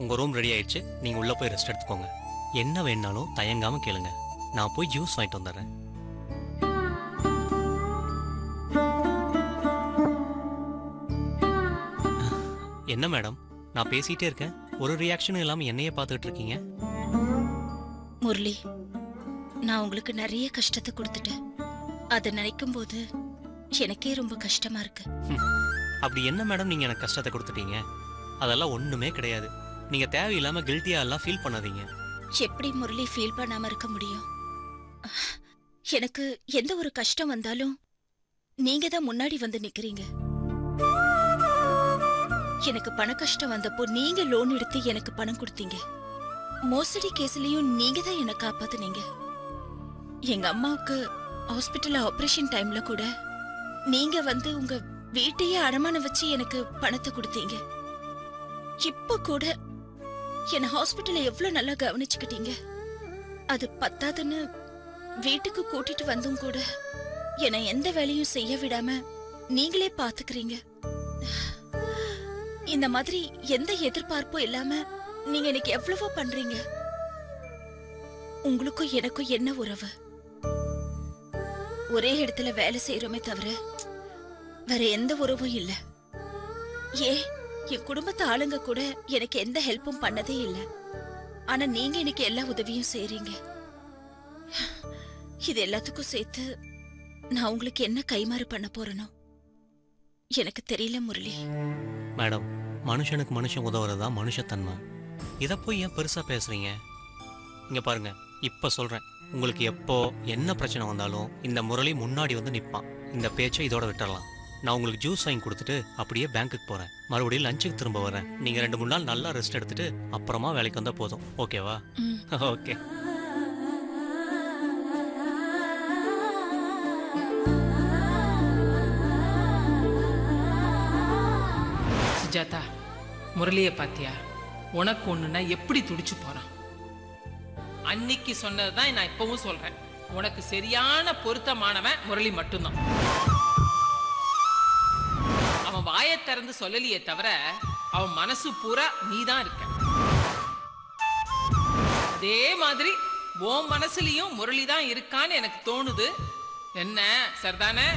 உங்கள் room ready ஆயிடுச்சு, நீங்கள் உள்ளே போய் ரெஸ்ட் எடுத்துக்கோங்க. என்ன வேணாலும் தயங்காமல் கேளுங்க, நான் போய் ஜூஸ் வாங்கிட்டு வந்துடுறேன். என்ன மேடம், நான் பேசிகிட்டே இருக்கேன், ஒரு ரியாக்ஷனும் இல்லாமல் என்னையே பார்த்துட்டு இருக்கீங்க? முரளி, நான் உங்களுக்கு நிறைய கஷ்டத்தை கொடுத்துட்டேன். அதை நினைக்கும் போது எனக்கே ரொம்ப கஷ்டமா இருக்கு. அப்படி என்ன மேடம் நீங்கள் எனக்கு கஷ்டத்தை கொடுத்துட்டீங்க? அதெல்லாம் ஒன்றுமே கிடையாது. நீங்கள் தேவையில்லாமல் கில்ட்டியாக எல்லாம் ஃபீல் பண்ணாதீங்க. எப்படி முரளி ஃபீல் பண்ணாம இருக்க முடியும்? எனக்கு எந்த ஒரு கஷ்டம் வந்தாலும் நீங்க தான் முன்னாடி வந்து நிக்கிறீங்க. எனக்கு பண கஷ்டம் வந்தப்போ நீங்க லோன் எடுத்து எனக்கு பணம் கொடுத்தீங்க. மோசடி கேஸ்லயும் நீங்க தான் என்ன காப்பாத்துனீங்க. எங்க அம்மாவுக்கு ஹாஸ்பிட்டல் ஆபரேஷன் டைம்ல கூட நீங்க வந்து உங்க வீட்டையே அடமானம் வச்சு எனக்கு பணத்தை கொடுத்தீங்க. இப்ப கூட என்ன ஹாஸ்பிட்டல்ல எவ்வளவு நல்லா கவனிச்சுக்கிட்டீங்க. அது பத்தாதுன்னு வீட்டுக்கு கூட்டிட்டு வந்தும் கூட என்னை எந்த வேலையும் செய்ய விடாம நீங்களே பாத்துக்கிறீங்க. இந்த மாதிரி எந்த எதிர்பார்ப்பும் இல்லாம நீங்க எனக்கு எவ்வளவோ பண்றீங்க. உங்களுக்கும் எனக்கும் என்ன உறவு? ஒரே இடத்துல வேலை செய்யறோமே தவிர வேற எந்த உறவும் இல்ல. என் குடும்பத்து ஆளுங்க கூட எனக்கு எந்த ஹெல்ப்பும் பண்ணதே இல்ல. ஆனா நீங்க எனக்கு எல்லா உதவியும் செய்றீங்க. இது எல்லாத்துக்கும் சேர்த்து நான் உங்களுக்கு என்ன கைமாறு பண்ண போறேனோ எனக்கு தெரியல முரளி. மேடம், மனுஷனுக்கு மனுஷன் உதவுறதா மனுஷத்தன்மை. இதை போய் ஏன் பெருசா பேசுறீங்க? இங்க பாருங்க, இப்ப சொல்றேன், உங்களுக்கு எப்போ என்ன பிரச்சனை வந்தாலும் இந்த முரளி முன்னாடி வந்து நிற்பான். இந்த பேச்சை இதோட விட்டுறலாம். நான் உங்களுக்கு ஜூஸ் வாங்கி கொடுத்துட்டு அப்படியே பேங்க்குக்கு போறேன். மறுபடியும் லஞ்சுக்கு திரும்ப வரேன். நீங்க 2-3 நாள் நல்லா ரெஸ்ட் எடுத்துட்டு அப்புறமா வேலைக்கு வந்தா போதும். ஓகேவா? ஓகே. சுஜாதா, முரளிய பாத்தியா? உனக்கு ஒண்ணுன்னா எப்படி துடிச்சு போறான். அன்னைக்கு சொன்னதுதான் நான் இப்பவும் சொல்றேன். உனக்கு சரியான பொருத்தமானவன் முரளி மட்டும்தான். அவன் வாயை திறந்து சொல்லலையே தவிர அவன் மனசு பூரா நீதான் இருக்க. அதே மாதிரி உன் மனசுலயும் முரளிதான் இருக்கான்னு எனக்கு தோணுது. என்ன சரிதானே?